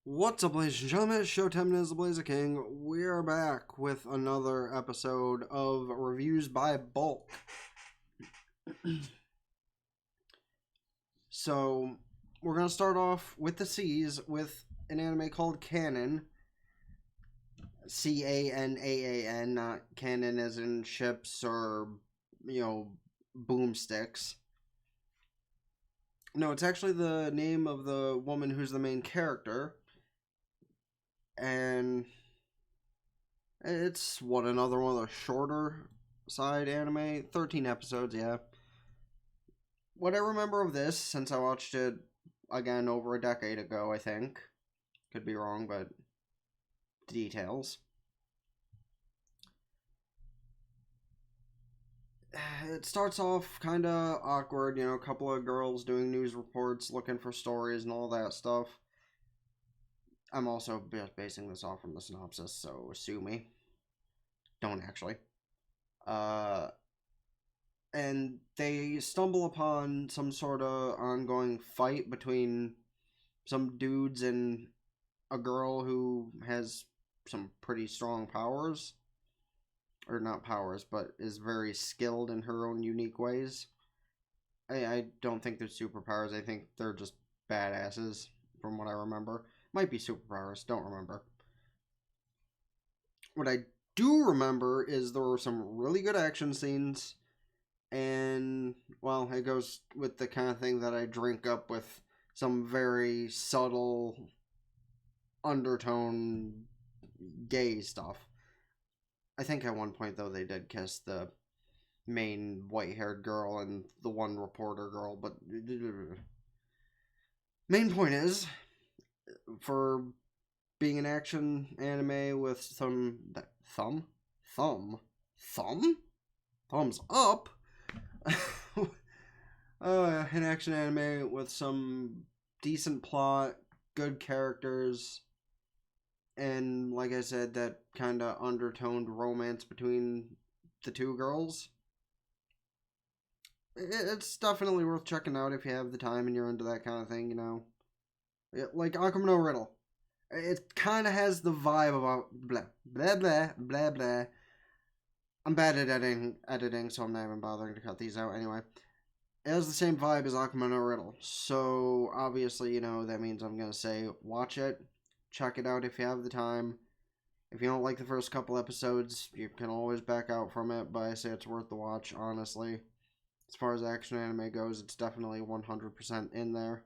What's up, ladies and gentlemen? It's Showtime is the Blazer King. We're back with another episode of Reviews by Bulk. So, we're going to start off with the C's with an anime called Cannon. Canaan, not cannon as in ships or, boomsticks. No, it's actually the name of the woman who's the main character. And it's another one of the shorter side anime. 13 episodes, yeah. What I remember of this, since I watched it again over a decade ago, I think. Could be wrong, but the details. It starts off kind of awkward, a couple of girls doing news reports, looking for stories and all that stuff. I'm also just basing this off from the synopsis, so sue me. Don't actually. And they stumble upon some sort of ongoing fight between some dudes and a girl who has some pretty strong powers. Or not powers, but is very skilled in her own unique ways. I don't think they're superpowers. I think they're just badasses, from what I remember. Might be superpowers, don't remember. What I do remember is there were some really good action scenes, and, well, it goes with the kind of thing that I drink up with some very subtle undertone gay stuff. I think at one point, though, they did kiss the main white-haired girl and the one reporter girl, but main point is, for being an action anime with some thumbs up, an action anime with some decent plot, good characters, and like I said, that kind of undertoned romance between the two girls. It's definitely worth checking out if you have the time and you're into that kind of thing, like Akuma no Riddle. It kind of has the vibe about blah, blah, blah, blah, blah. I'm bad at editing, so I'm not even bothering to cut these out anyway. It has the same vibe as Akuma no Riddle. So, obviously, that means I'm going to say watch it. Check it out if you have the time. If you don't like the first couple episodes, you can always back out from it, but I say it's worth the watch, honestly. As far as action anime goes, it's definitely 100% in there.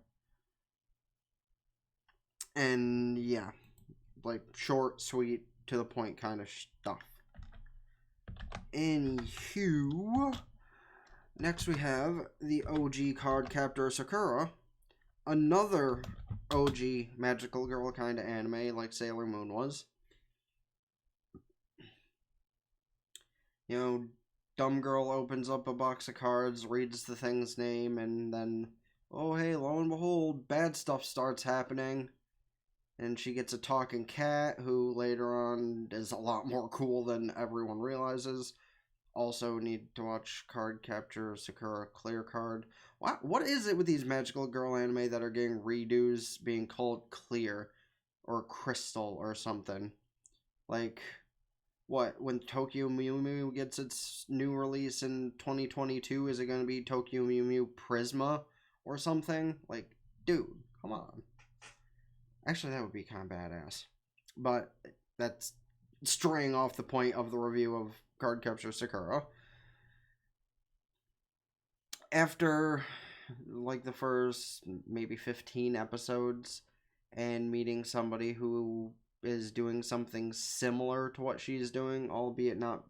And yeah, like short, sweet, to the point kind of stuff. Anywho, next we have the OG Cardcaptor Sakura, another OG magical girl kind of anime like Sailor Moon was. Dumb girl opens up a box of cards, reads the thing's name, and then, oh hey, lo and behold, bad stuff starts happening. And she gets a talking cat who later on is a lot more cool than everyone realizes. Also need to watch Cardcaptor Sakura Clear Card. What is it with these magical girl anime that are getting redos being called Clear or Crystal or something? Like, what, when Tokyo Mew Mew gets its new release in 2022, is it going to be Tokyo Mew Mew Prisma or something? Like, dude, come on. Actually, that would be kind of badass. But that's straying off the point of the review of Cardcaptor Sakura. After, like, the first maybe 15 episodes and meeting somebody who is doing something similar to what she's doing, albeit not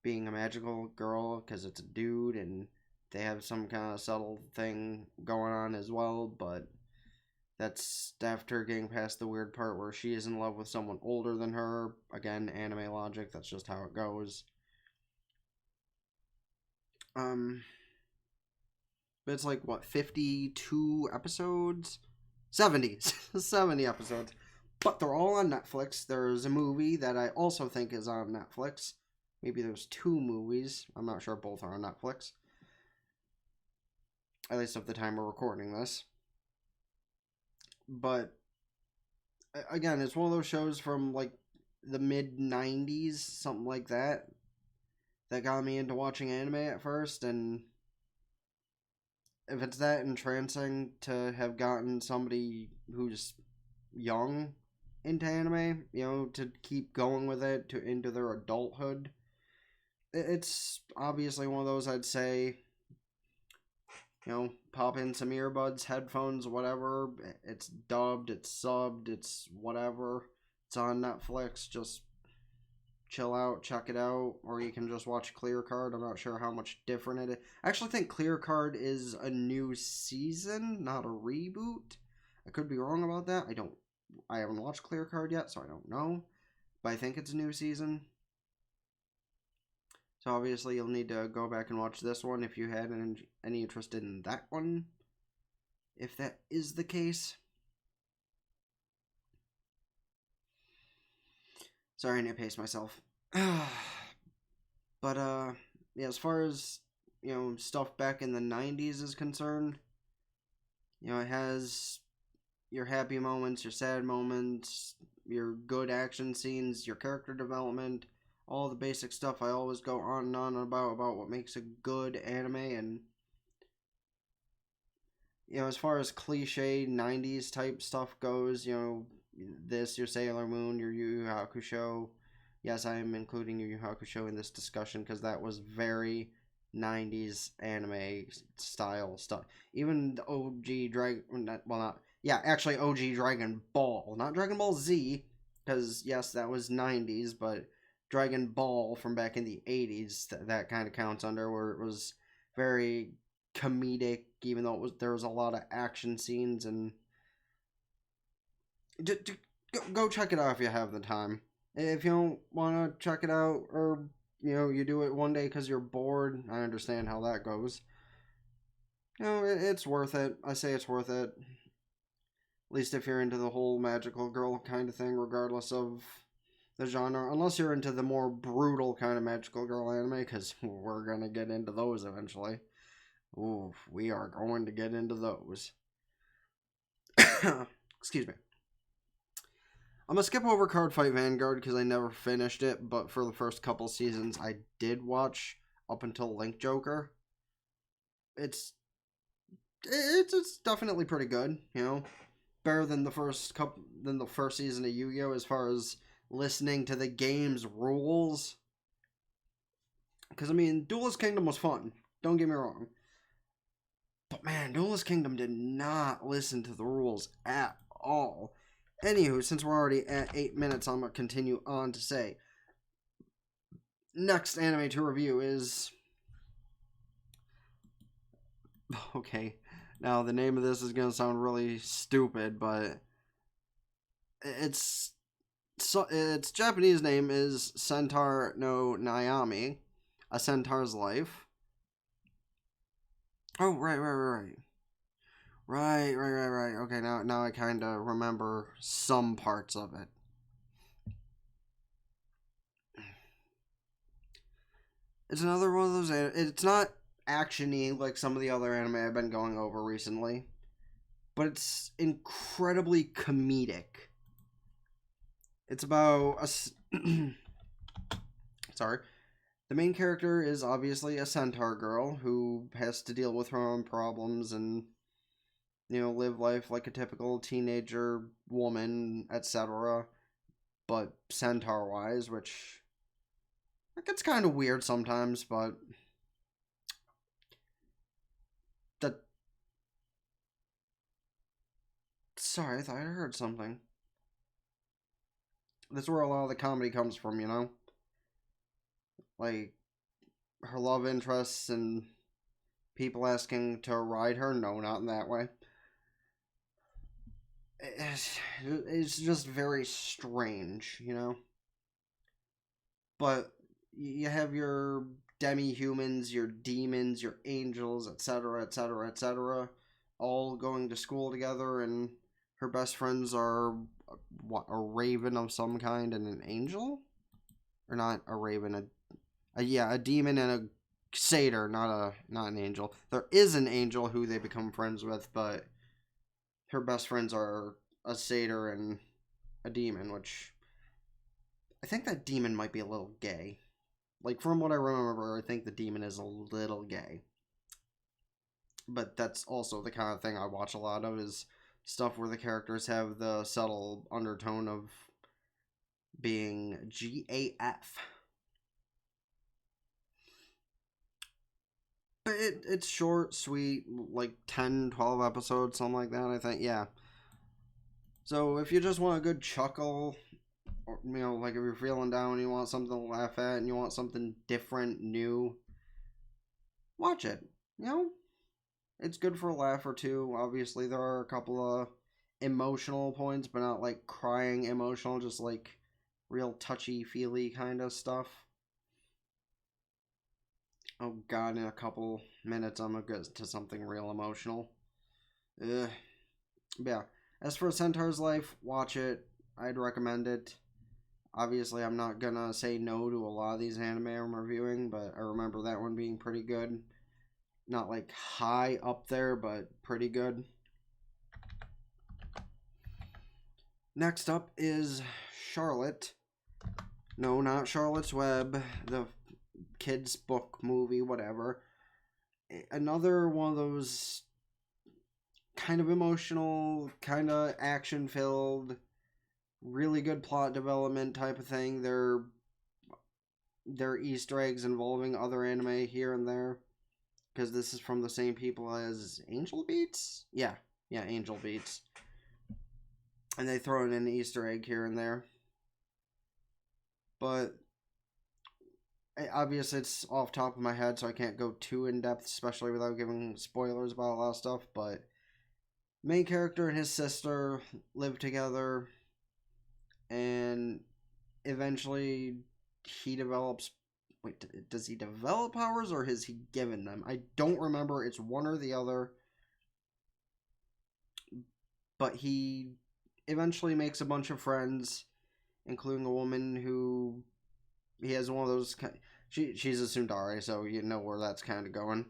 being a magical girl because it's a dude and they have some kind of subtle thing going on as well, but that's after getting past the weird part where she is in love with someone older than her. Again, anime logic, that's just how it goes. But it's like, what, 52 episodes? 70. 70 episodes. But they're all on Netflix. There's a movie that I also think is on Netflix. Maybe there's two movies. I'm not sure both are on Netflix. At least at the time we're recording this. But again, it's one of those shows from like the mid 90s, something like that, that got me into watching anime at first. And if it's that entrancing to have gotten somebody who's young into anime, to keep going with it into their adulthood, it's obviously one of those I'd say, pop in some earbuds, headphones, whatever. It's dubbed, it's subbed, it's whatever. It's on Netflix. Just chill out, check it out, or you can just watch Clear Card. I'm not sure how much different it is. I actually think Clear Card is a new season, not a reboot. I could be wrong about that. I haven't watched Clear Card yet, so I don't know. But I think it's a new season. So obviously you'll need to go back and watch this one if you had any interest in that one. If that is the case. Sorry, I need to pace myself. But yeah, as far as stuff back in the 90s is concerned, it has your happy moments, your sad moments, your good action scenes, your character development, all the basic stuff I always go on and on about what makes a good anime. And as far as cliche 90s type stuff goes, this, your Sailor Moon, your Yu Yu Hakusho. Yes, I am including Yu Yu Hakusho in this discussion because that was very 90s anime style stuff. Even the OG actually OG Dragon Ball, not Dragon Ball Z, because yes, that was 90s, but Dragon Ball from back in the 80s, that kind of counts under, where it was very comedic, even though there was a lot of action scenes. And go check it out if you have the time. If you don't want to check it out, or you do it one day because you're bored, I understand how that goes. It's worth it. I say it's worth it. At least if you're into the whole magical girl kind of thing, regardless of the genre. Unless you're into the more brutal kind of magical girl anime, because we're going to get into those eventually. Ooh, we are going to get into those. Excuse me. I'm going to skip over Cardfight Vanguard because I never finished it, but for the first couple seasons I did watch up until Link Joker. It's definitely pretty good, better than the first season of Yu-Gi-Oh! As far as listening to the game's rules. Because, Duelist Kingdom was fun. Don't get me wrong. But, man, Duelist Kingdom did not listen to the rules at all. Anywho, since we're already at 8 minutes, I'm going to continue on to say, next anime to review is... Okay, now the name of this is going to sound really stupid, but its Japanese name is Centaur no Nayami, A Centaur's Life. Oh, right. Right. Okay, now I kind of remember some parts of it. It's another one of those... It's not action-y like some of the other anime I've been going over recently, but it's incredibly comedic. It's about a... Sorry. The main character is obviously a centaur girl who has to deal with her own problems and, live life like a typical teenager woman, etc. But centaur-wise, which gets kind of weird sometimes, but... Sorry, I thought I heard something. That's where a lot of the comedy comes from, Like, her love interests and people asking to ride her. No, not in that way. It's just very strange, But you have your demi-humans, your demons, your angels, etc., etc., etc., all going to school together, and her best friends are a raven of some kind and an angel? Or not a raven, a demon and a satyr, not an angel. There is an angel who they become friends with, but her best friends are a satyr and a demon, which I think that demon might be a little gay. Like, from what I remember, I think the demon is a little gay. But that's also the kind of thing I watch a lot of, is stuff where the characters have the subtle undertone of being GAF. But it's short, sweet, like 10, 12 episodes, something like that, I think. Yeah. So if you just want a good chuckle, or, you know, like if you're feeling down, you want something to laugh at, and you want something different, new, watch it. You know, it's good for a laugh or two. Obviously, there are a couple of emotional points, but not like crying emotional, just like real touchy-feely kind of stuff. Oh god, in a couple minutes I'm gonna get to something real emotional. Ugh. But yeah, as for Centaur's Life, watch it. I'd recommend it. Obviously, I'm not gonna say no to a lot of these anime I'm reviewing, but I remember that one being pretty good. Not like high up there, but pretty good. Next up is Charlotte. No, not Charlotte's Web, the kids' book, movie, whatever. Another one of those kind of emotional, kind of action-filled, really good plot development type of thing. They're Easter eggs involving other anime here and there, because this is from the same people as Angel Beats? Yeah, Angel Beats. And they throw in an Easter egg here and there. But obviously it's off top of my head, so I can't go too in-depth, especially without giving spoilers about a lot of stuff, but main character and his sister live together, and eventually he develops... Wait, does he develop powers, or has he given them? I don't remember. It's one or the other. But he eventually makes a bunch of friends, including a woman who... He has one of those... She's a tsundere, so you know where that's kind of going.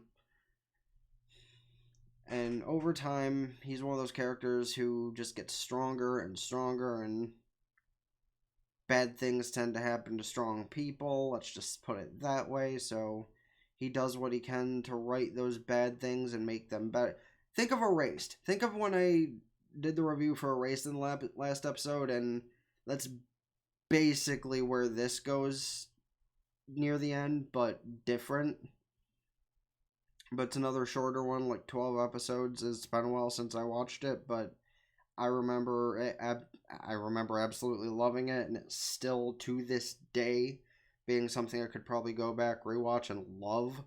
And over time, he's one of those characters who just gets stronger and stronger, and bad things tend to happen to strong people, let's just put it that way, so he does what he can to right those bad things and make them better. Think of Erased. Think of when I did the review for Erased in the last episode, and that's basically where this goes near the end, but different. But it's another shorter one, like 12 episodes. It's been a while since I watched it, but I remember absolutely loving it, and it's still to this day being something I could probably go back, rewatch, and love.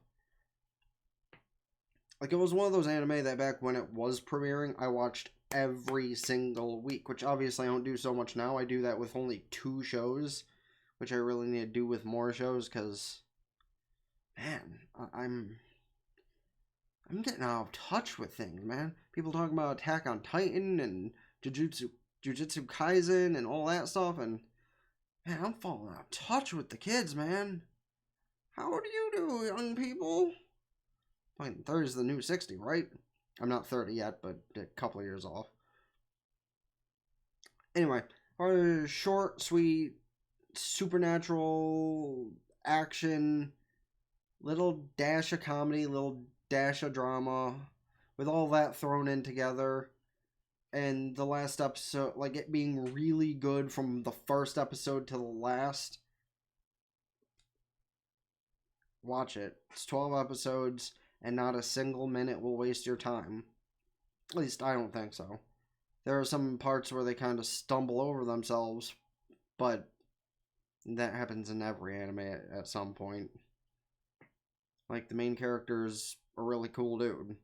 Like, it was one of those anime that back when it was premiering, I watched every single week, which obviously I don't do so much now. I do that with only 2 shows, which I really need to do with more shows, because, man, I'm getting out of touch with things, man. People talking about Attack on Titan and Jujutsu Kaisen and all that stuff, and man, I'm falling out of touch with the kids, man. How do you do, young people? I mean, 30 is the new 60, right? I'm not 30 yet, but a couple of years off. Anyway, our short, sweet, supernatural action, little dash of comedy, little dash of drama, with all that thrown in together. And the last episode, like it being really good from the first episode to the last. Watch it. It's 12 episodes, and not a single minute will waste your time. At least I don't think so. There are some parts where they kind of stumble over themselves, but that happens in every anime at some point. Like, the main character's a really cool dude.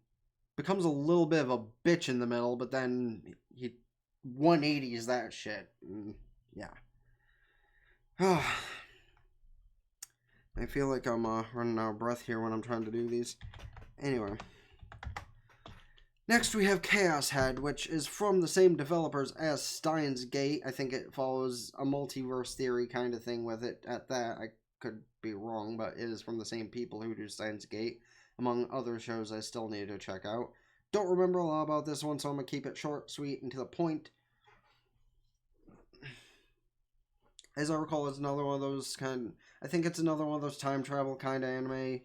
Becomes a little bit of a bitch in the middle, but then he 180s that shit. Yeah. I feel like I'm running out of breath here when I'm trying to do these. Anyway. Next we have Chaos Head, which is from the same developers as Steins Gate. I think it follows a multiverse theory kind of thing with it at that. I could be wrong, but it is from the same people who do Steins Gate, among other shows I still need to check out. Don't remember a lot about this one, so I'm going to keep it short, sweet, and to the point. As I recall, it's another one of those I think it's another one of those time travel kind of anime.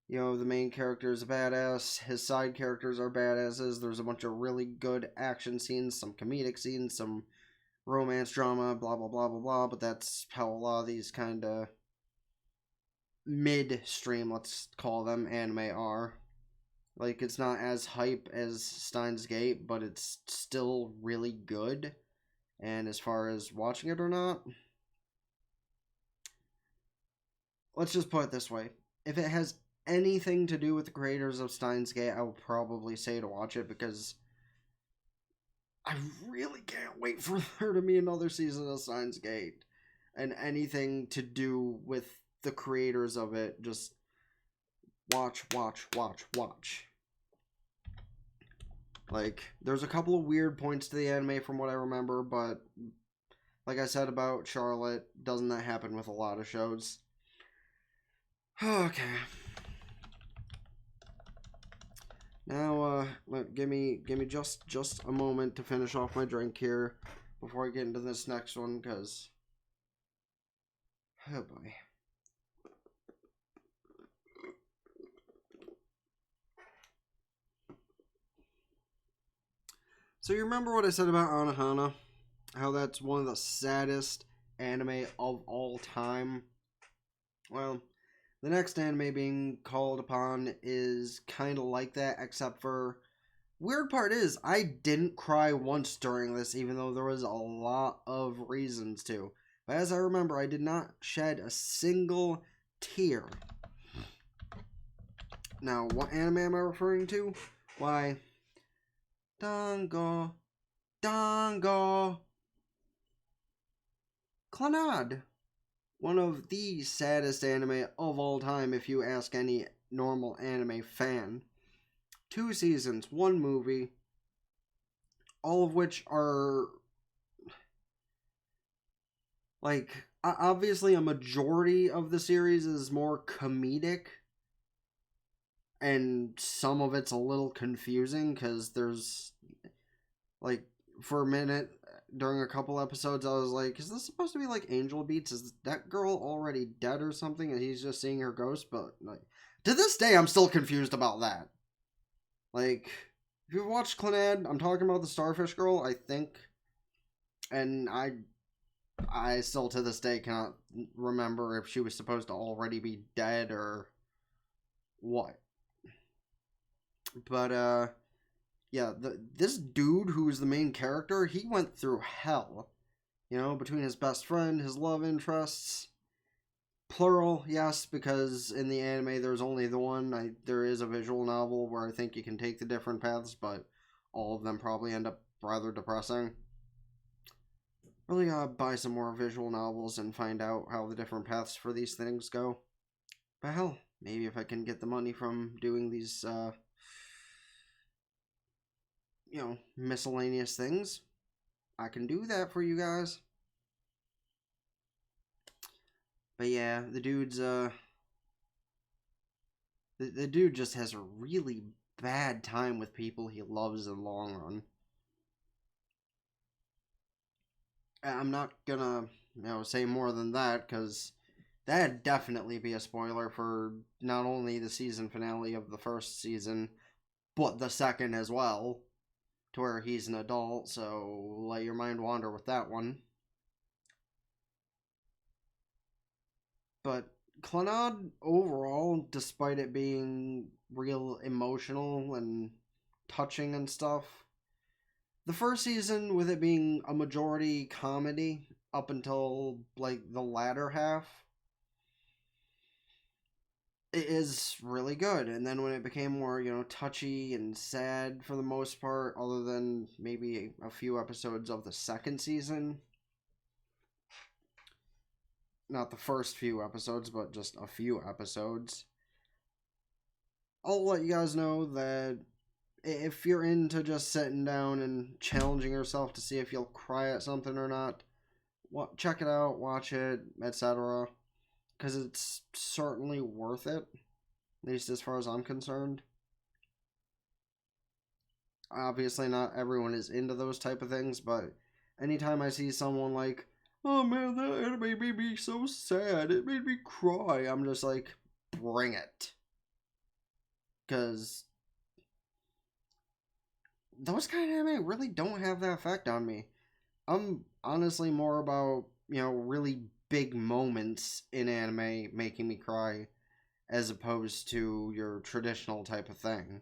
You know, the main character is a badass. His side characters are badasses. There's a bunch of really good action scenes, some comedic scenes, some romance drama, blah, blah, blah, blah, blah. But that's how a lot of these kind of mid-stream, let's call them, anime are. Like, it's not as hype as Steins Gate, but it's still really good. And as far as watching it or not, let's just put it this way. If it has anything to do with the creators of Steins Gate, I will probably say to watch it, because I really can't wait for there to be another season of Steins Gate. And anything to do with the creators of it, just watch. Like, there's a couple of weird points to the anime from what I remember, but like I said about Charlotte, doesn't that happen with a lot of shows? Okay. Now, give me just a moment to finish off my drink here before I get into this next one, because oh boy. So you remember what I said about Anohana? How that's one of the saddest anime of all time? Well, the next anime being called upon is kind of like that, except for... Weird part is, I didn't cry once during this, even though there was a lot of reasons to. But as I remember, I did not shed a single tear. Now, what anime am I referring to? Why... Dango. Clannad. One of the saddest anime of all time, if you ask any normal anime fan. 2 seasons, 1 movie, all of which are, like, obviously a majority of the series is more comedic, and some of it's a little confusing, because there's, like, for a minute, during a couple episodes, I was like, is this supposed to be like Angel Beats? Is that girl already dead or something, and he's just seeing her ghost? But, like, to this day, I'm still confused about that. Like, if you've watched Clannad, I'm talking about the Starfish Girl, I think, and I still to this day cannot remember if she was supposed to already be dead or what. But, yeah, this dude who's the main character, he went through hell. You know, between his best friend, his love interests. Plural, yes, because in the anime there's only the one. There is a visual novel where I think you can take the different paths, but all of them probably end up rather depressing. Really gotta buy some more visual novels and find out how the different paths for these things go. But hell, maybe if I can get the money from doing these, miscellaneous things, I can do that for you guys. But yeah, the dude's, the dude just has a really bad time with people he loves in the long run. I'm not gonna, say more than that, because that'd definitely be a spoiler for not only the season finale of the first season, but the second as well, to where he's an adult, so let your mind wander with that one. But Clannad overall, despite it being real emotional and touching and stuff, the first season, with it being a majority comedy up until, like, the latter half, it is really good. And then when it became more, touchy and sad for the most part, other than maybe a few episodes of the second season, not the first few episodes, but just a few episodes, I'll let you guys know that if you're into just sitting down and challenging yourself to see if you'll cry at something or not, check it out, watch it, etc. Because it's certainly worth it, at least as far as I'm concerned. Obviously, not everyone is into those type of things, but anytime I see someone like, oh man, that anime made me so sad. It made me cry. I'm just like, bring it. Because those kind of anime really don't have that effect on me. I'm honestly more about, really big moments in anime making me cry as opposed to your traditional type of thing.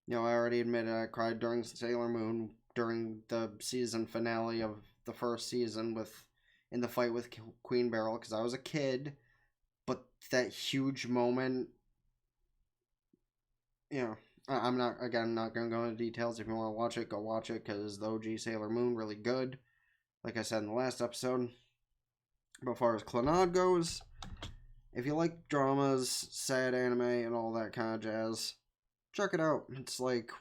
I already admitted I cried during Sailor Moon during the season finale of the first season in the fight with Queen Beryl because I was a kid, but that huge moment, you know, I'm not going to go into details. If you want to watch it, go watch it because the OG Sailor Moon really good. Like I said in the last episode. But as far as Clannad goes, if you like dramas, sad anime, and all that kind of jazz, check it out. It's like,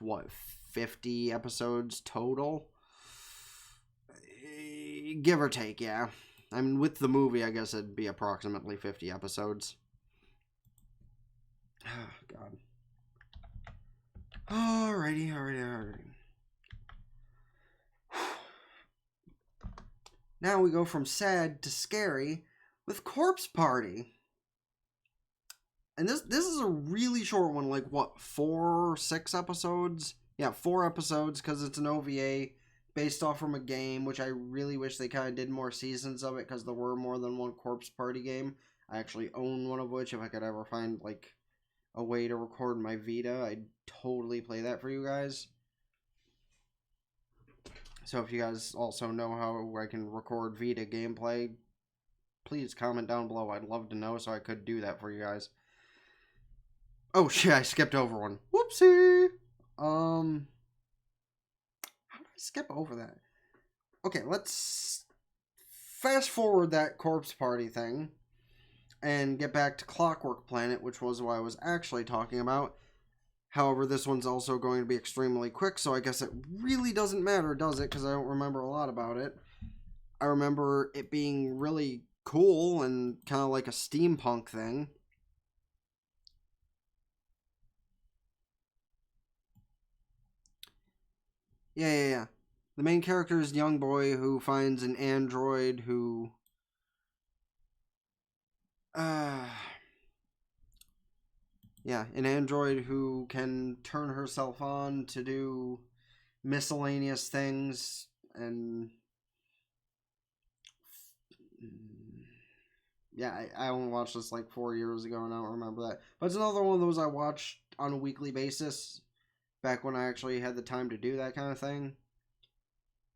50 episodes total? Give or take, yeah. I mean, with the movie, I guess it'd be approximately 50 episodes. Oh, God. Alrighty. Now we go from sad to scary with Corpse Party. And this is a really short one, like 6 episodes? Yeah, 4 episodes because it's an OVA based off from a game, which I really wish they kind of did more seasons of it because there were more than one Corpse Party game. I actually own one of which. If I could ever find like a way to record my Vita, I'd totally play that for you guys. So if you guys also know how I can record Vita gameplay, please comment down below. I'd love to know so I could do that for you guys. Oh shit, I skipped over one. Whoopsie! How did I skip over that? Okay, let's fast forward that Corpse Party thing and get back to Clockwork Planet, which was what I was actually talking about. However, this one's also going to be extremely quick, so I guess it really doesn't matter, does it? Because I don't remember a lot about it. I remember it being really cool and kind of like a steampunk thing. Yeah. The main character is a young boy who finds an android who... Yeah, an android who can turn herself on to do miscellaneous things and... Yeah, I only watched this like 4 years ago and I don't remember that. But it's another one of those I watched on a weekly basis back when I actually had the time to do that kind of thing.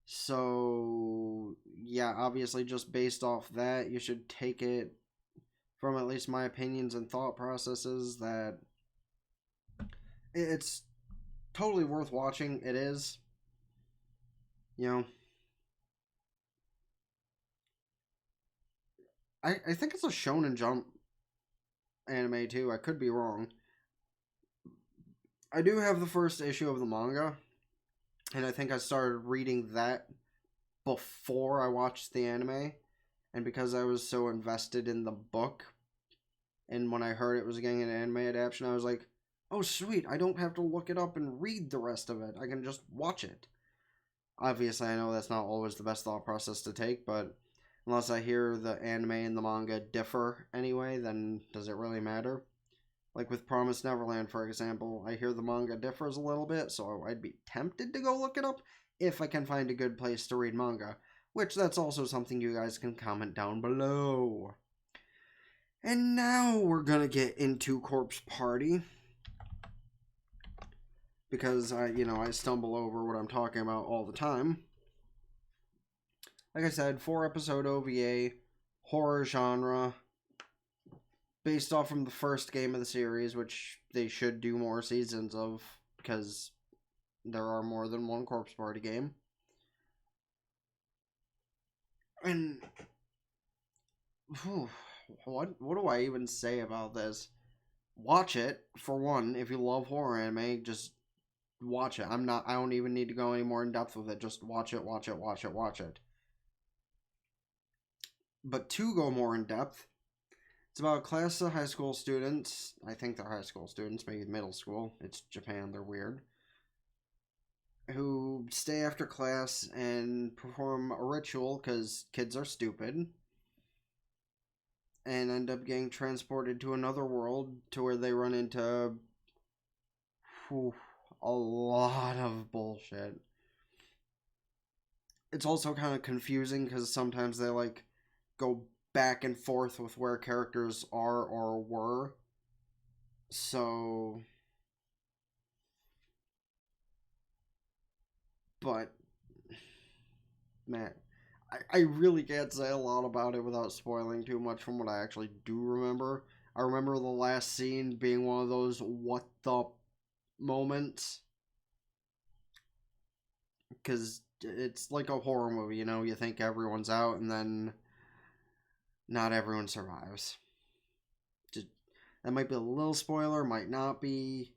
So, yeah, obviously just based off that, you should take it from at least my opinions and thought processes that it's totally worth watching. It is. I think it's a Shonen Jump anime too. I could be wrong. I do have the first issue of the manga, and I think I started reading that before I watched the anime. And because I was so invested in the book, and when I heard it was getting an anime adaptation, I was like, oh, sweet, I don't have to look it up and read the rest of it. I can just watch it. Obviously, I know that's not always the best thought process to take, but unless I hear the anime and the manga differ anyway, then does it really matter? Like with Promised Neverland, for example, I hear the manga differs a little bit, so I'd be tempted to go look it up if I can find a good place to read manga, which that's also something you guys can comment down below. And now we're gonna get into Corpse Party, because I stumble over what I'm talking about all the time. Like I said, 4-episode OVA, horror genre, based off from the first game of the series, which they should do more seasons of, because there are more than one Corpse Party game. And what do I even say about this? Watch it, for one. If you love horror anime, just watch it. I don't even need to go any more in depth with it. Just watch it. But to go more in depth, it's about a class of high school students. I think they're high school students, maybe middle school. It's Japan, they're weird. Who stay after class and perform a ritual because kids are stupid, and end up getting transported to another world to where they run into a lot of bullshit. It's also kind of confusing because sometimes they like go back and forth with where characters are or were. So, but man, I really can't say a lot about it without spoiling too much from what I actually do remember. I remember the last scene being one of those what the moments. Because it's like a horror movie, you know? You think everyone's out, and then not everyone survives. Just, that might be a little spoiler, might not be.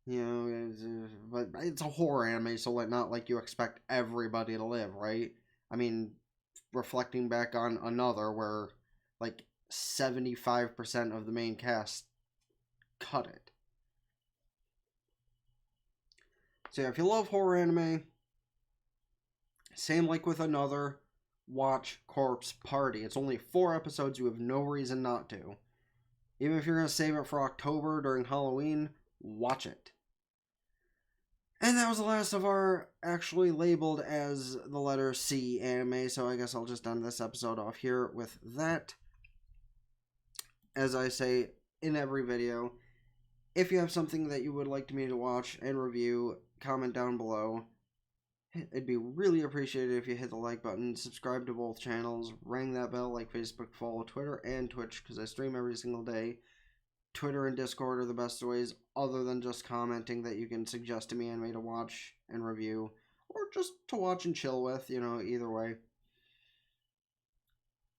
You know, but it's a horror anime, so not like you expect everybody to live, right? I mean, reflecting back on another where like 75% of the main cast cut it. So yeah, if you love horror anime, same like with another, watch Corpse Party. It's only 4 episodes, you have no reason not to. Even if you're going to save it for October during Halloween, watch it. And that was the last of our actually labeled as the letter C anime, so I guess I'll just end this episode off here with that. As I say in every video, if you have something that you would like me to watch and review, comment down below. It'd be really appreciated if you hit the like button, subscribe to both channels, ring that bell like Facebook, follow Twitter and Twitch because I stream every single day. Twitter and Discord are the best ways, other than just commenting, that you can suggest to me anime to watch and review, or just to watch and chill with, you know, either way.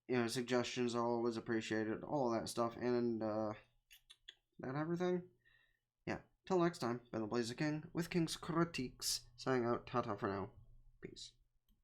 You know, suggestions are always appreciated, all of that stuff, and, that everything? Yeah, till next time, been the Blazer King, with King's Critiques, signing out, ta-ta for now.